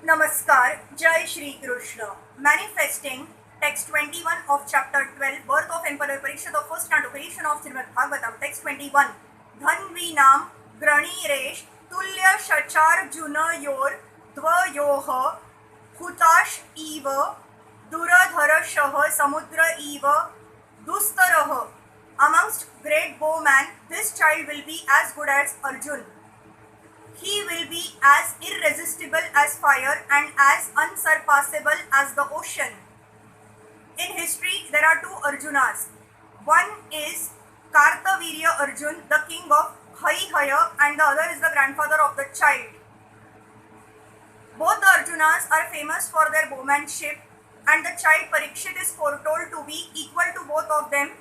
Namaskar, Jai Shri Krishna. Manifesting text 21 of chapter 12, Birth of Emperor Pariksit of first canto, creation of Srimad Bhagavatam, text 21. Dhanvinam Graniresh Tulya Shachar Junayor Dvayoha Hutash Eva Duradharashah Samudra Eva Dustarah. Amongst great bowmen, this child will be as good as Arjun. He will be as irresistible as fire and as unsurpassable as the ocean. In history, there are two Arjunas. One is Kartavirya Arjun, the king of Haihaya, and the other is the grandfather of the child. Both the Arjunas are famous for their bowmanship, and the child Pariksit is foretold to be equal to both of them,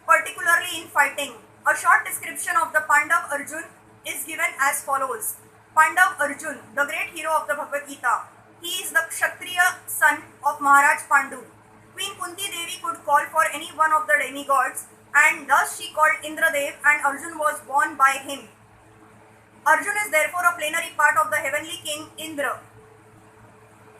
particularly in fighting. A short description of the Pandav Arjun is given as follows. Pandav Arjun, the great hero of the Bhagavad Gita. He is the Kshatriya son of Maharaj Pandu. Queen Kunti Devi could call for any one of the demigods, and thus she called Indradev, and Arjun was born by him. Arjun is therefore a plenary part of the heavenly king Indra.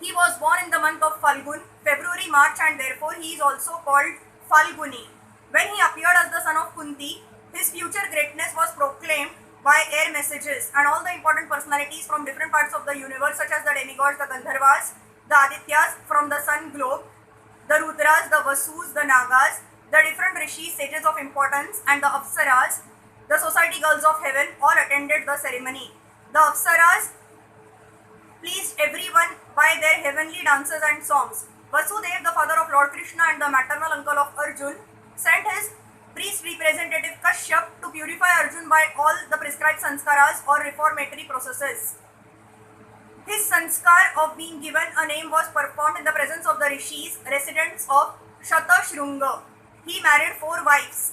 He was born in the month of Falgun, February, March, and therefore he is also called Falguni. When he appeared as the son of Kunti, his future greatness was proclaimed by air messages, and all the important personalities from different parts of the universe, such as the demigods, the Gandharvas, the Adityas from the sun globe, the Rudras, the Vasus, the Nagas, the different rishis, sages of importance, and the Apsaras, the society girls of heaven, all attended the ceremony. The Apsaras pleased everyone by their heavenly dances and songs. Vasudevaya, the father of Lord Krishna and the maternal uncle of Arjun, sent his priest representative Kashyap to purify Arjun by all the prescribed sanskaras or reformatory processes. His sanskar of being given a name was performed in the presence of the rishis, residents of Shatashrunga. He married 4 wives: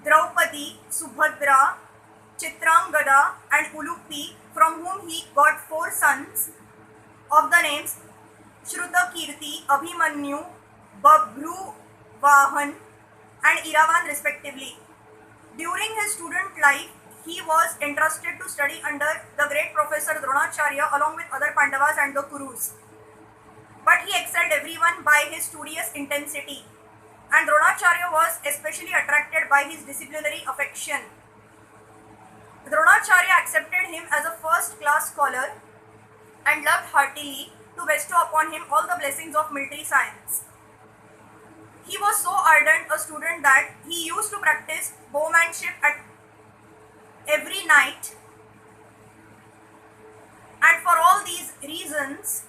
Draupadi, Subhadra, Chitrangada, and Ulupi, from whom he got 4 sons of the names Shrutakirti, Abhimanyu, Babhruvahan, and Iravan respectively. During his student life, he was entrusted to study under the great professor Dronacharya along with other Pandavas and the Kurus. But he excelled everyone by his studious intensity, and Dronacharya was especially attracted by his disciplinary affection. Dronacharya accepted him as a first-class scholar and loved heartily to bestow upon him all the blessings of military science. He was so ardent a student that he used to practice bowmanship at every night, and for all these reasons,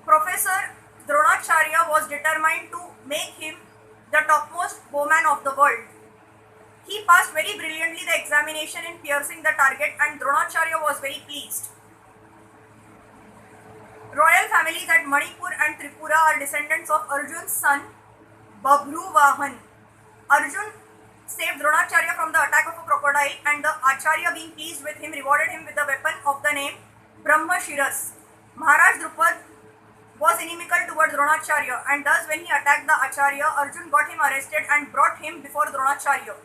Professor Dronacharya was determined to make him the topmost bowman of the world. He passed very brilliantly the examination in piercing the target, and Dronacharya was very pleased. Royal families at Manipur and Tripura are descendants of Arjun's son Babhruvahan. Arjun saved Dronacharya from the attack of a crocodile, and the Acharya, being pleased with him, rewarded him with a weapon of the name Brahmashiras. Maharaj Drupad was inimical towards Dronacharya, and thus when he attacked the Acharya, Arjun got him arrested and brought him before Dronacharya.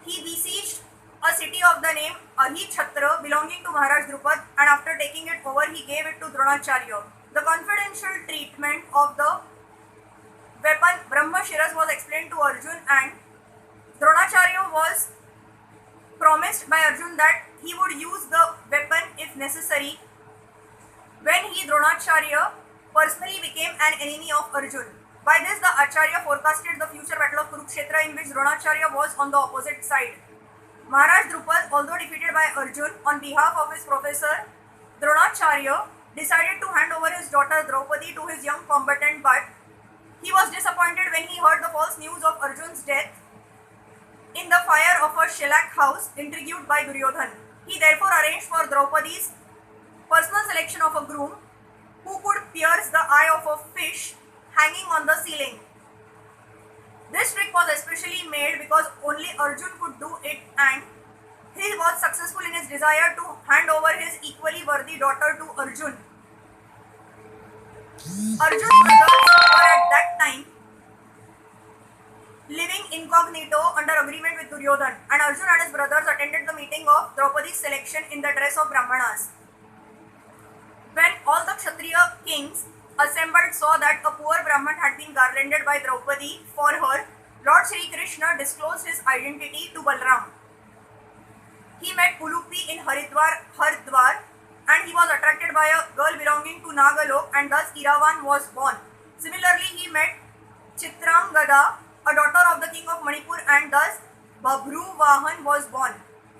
He besieged a city of the name Ahichhatra belonging to Maharaj Drupad, and after taking it over, he gave it to Dronacharya. The confidential treatment of the weapon Brahmashiras was explained to Arjun, and Dronacharya was promised by Arjun that he would use the weapon if necessary. When he, Dronacharya, personally became an enemy of Arjun. By this, the Acharya forecasted the future battle of Kurukshetra, in which Dronacharya was on the opposite side. Maharaj Drupad, although defeated by Arjun, on behalf of his professor Dronacharya, decided to hand over his daughter Draupadi to his young combatant, but he was disappointed when he heard the false news of Arjun's death in the fire of a shellac house, intrigued by Duryodhan. He therefore arranged for Draupadi's personal selection of a groom who could pierce the eye of a fish hanging on the ceiling. This trick was especially made because only Arjun could do it, and he was successful in his desire to hand over his equally worthy daughter to Arjun. Arjun's brothers were at that time living incognito under agreement with Duryodhan, and Arjun and his brothers attended the meeting of Draupadi's selection in the dress of Brahmanas. When all the Kshatriya kings assembled saw that a poor Brahman had been garlanded by Draupadi for her, Lord Shri Krishna disclosed his identity to Balram. He met Ulupi in Haridwar, and he was attracted by a girl belonging to Nagalok, and thus Iravan was born. Similarly, he met Chitrangada, a daughter of the king of Manipur, and thus Babhruvahan was born.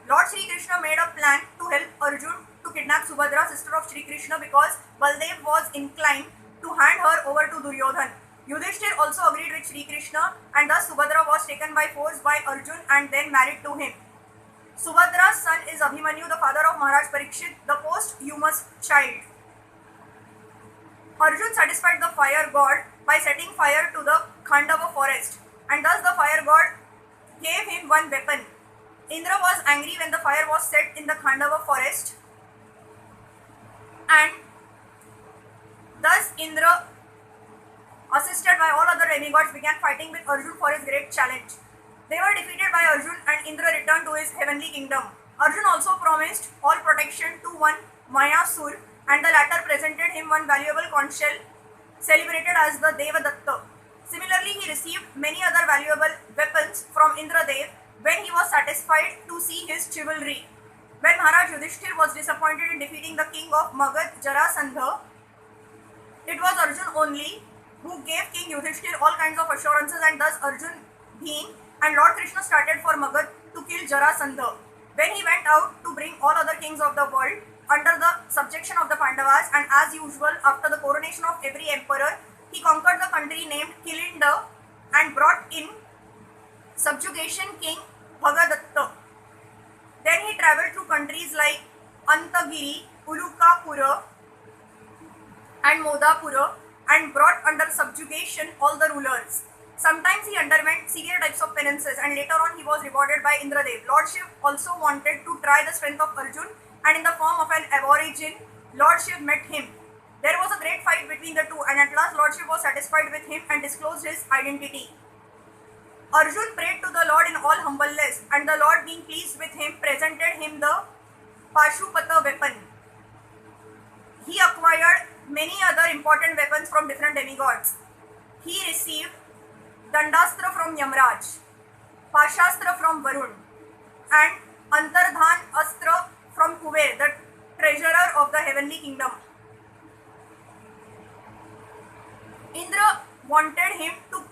Lord Shri Krishna made a plan to help Arjun to kidnap Subhadra, sister of Shri Krishna, because Baldev was inclined to hand her over to Duryodhan. Yudhishthir also agreed with Shri Krishna, and thus Subhadra was taken by force by Arjun and then married to him. Subhadra's son is Abhimanyu, the father of Maharaj Pariksit, the posthumous child. Arjun satisfied the fire god by setting fire to the Khandava forest, and thus the fire god gave him one weapon. Indra was angry when the fire was set in the Khandava forest, and thus Indra, assisted by all other demigods, began fighting with Arjun for his great challenge. They were defeated by Arjun, and Indra returned to his heavenly kingdom. Arjun also promised all protection to one Mayasur, and the latter presented him one valuable conch shell celebrated as the Devadatta. Similarly, he received many other valuable weapons from Indradev when he was satisfied to see his chivalry. When Maharaj Yudhishthir was disappointed in defeating the king of Magad, Jarasandha, it was Arjun only who gave King Yudhishthir all kinds of assurances, and thus Arjun being and Lord Krishna started for Magad to kill Jarasandha. When he went out to bring all other kings of the world under the subjection of the Pandavas, and as usual after the coronation of every emperor, he conquered the country named Kilinda and brought in subjugation king Bhagadatta. Then he travelled through countries like Antagiri, Ulukapura and Modapura and brought under subjugation all the rulers. Sometimes he underwent severe types of penances, and later on he was rewarded by Indradev. Lord Shiv also wanted to try the strength of Arjun, and in the form of an aborigine, Lord Shiv met him. There was a great fight between the two, and at last Lord Shiv was satisfied with him and disclosed his identity. Arjun prayed to the Lord in all humbleness, and the Lord, being pleased with him, presented him the Pashupata weapon. He acquired many other important weapons from different demigods. He received Dandastra from Yamraj, Pashastra from Varun, and Antardhan Astra from Kuber, the treasurer of the heavenly kingdom. Indra wanted him to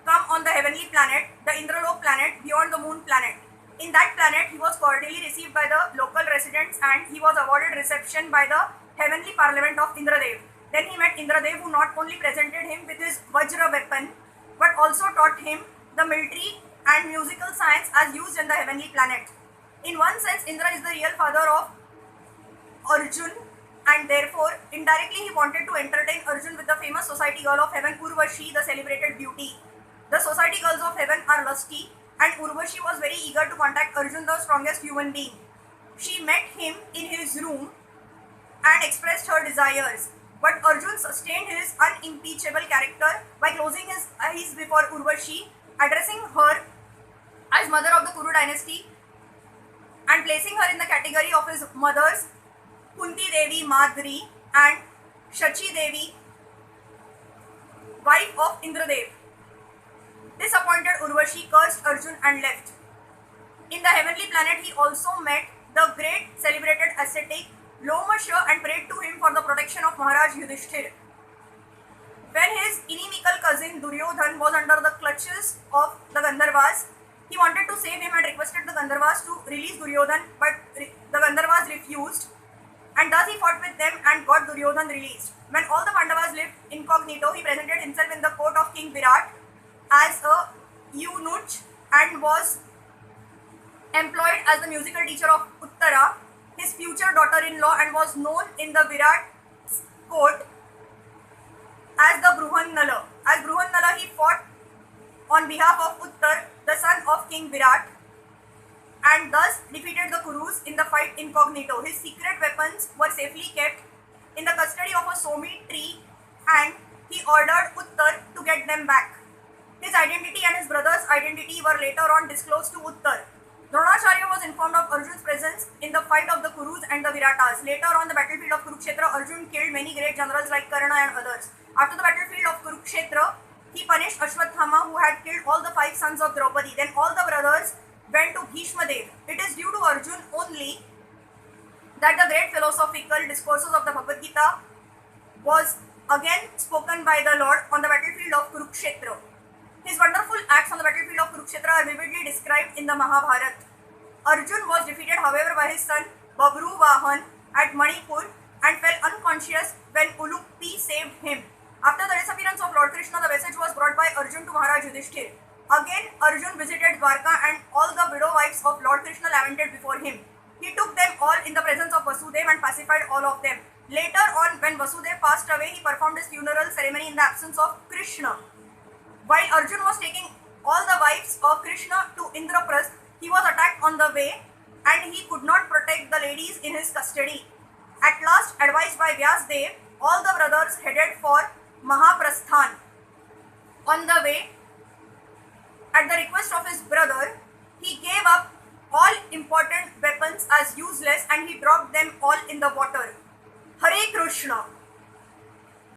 come on the heavenly planet, the Indralok planet, beyond the moon planet. In that planet, he was cordially received by the local residents, and he was awarded reception by the heavenly parliament of Indradev. Then he met Indradev, who not only presented him with his Vajra weapon, but also taught him the military and musical science as used in the heavenly planet. In one sense, Indra is the real father of Arjun, and therefore, indirectly he wanted to entertain Arjun with the famous society girl of heaven, Urvashi, the celebrated beauty. The society girls of heaven are lusty, and Urvashi was very eager to contact Arjun, the strongest human being. She met him in his room and expressed her desires. But Arjun sustained his unimpeachable character by closing his eyes before Urvashi, addressing her as mother of the Kuru dynasty, and placing her in the category of his mothers, Kunti Devi Madri and Shachi Devi, wife of Indradev. Disappointed, Urvashi cursed Arjun and left. In the heavenly planet, he also met the great celebrated ascetic Lomasha and prayed to him for the protection of Maharaj Yudhishthir. When his inimical cousin Duryodhan was under the clutches of the Gandharvas, he wanted to save him and requested the Gandharvas to release Duryodhan, but the Gandharvas refused, and thus he fought with them and got Duryodhan released. When all the Pandavas lived incognito, he presented himself in the court of King Virat as a eunuch and was employed as the musical teacher of Uttara, his future daughter-in-law, and was known in the Virat court as the Bruhannala. As Bruhannala, he fought on behalf of Uttar, the son of King Virat, and thus defeated the Kurus in the fight incognito. His secret weapons were safely kept in the custody of a Somi tree, and he ordered Uttar to get them back. His identity and his brother's identity were later on disclosed to Uttar. Dronacharya was informed of Arjun's presence in the fight of the Kurus and the Viratas. Later on the battlefield of Kurukshetra, Arjun killed many great generals like Karna and others. After the battlefield of Kurukshetra, he punished Ashwathama, who had killed all the 5 sons of Draupadi. Then all the brothers went to Bhishma Dev. It is due to Arjun only that the great philosophical discourses of the Bhagavad Gita was again spoken by the Lord on the battlefield of Kurukshetra. His wonderful acts on the battlefield of Kurukshetra are vividly described in the Mahabharata. Arjun was defeated, however, by his son Babru Vahan at Manipur and fell unconscious when Uluppi saved him. After the disappearance of Lord Krishna, the message was brought by Arjun to Maharaj Yudhishthir. Again, Arjun visited Dwarka and all the widow wives of Lord Krishna lamented before him. He took them all in the presence of Vasudeva and pacified all of them. Later on, when Vasudeva passed away, he performed his funeral ceremony in the absence of Krishna. While Arjun was taking all the wives of Krishna to Indraprasth, he was attacked on the way and he could not protect the ladies in his custody. At last, advised by Vyasa, all the brothers headed for Mahaprasthan. On the way, at the request of his brother, he gave up all important weapons as useless and he dropped them all in the water. Hare Krishna.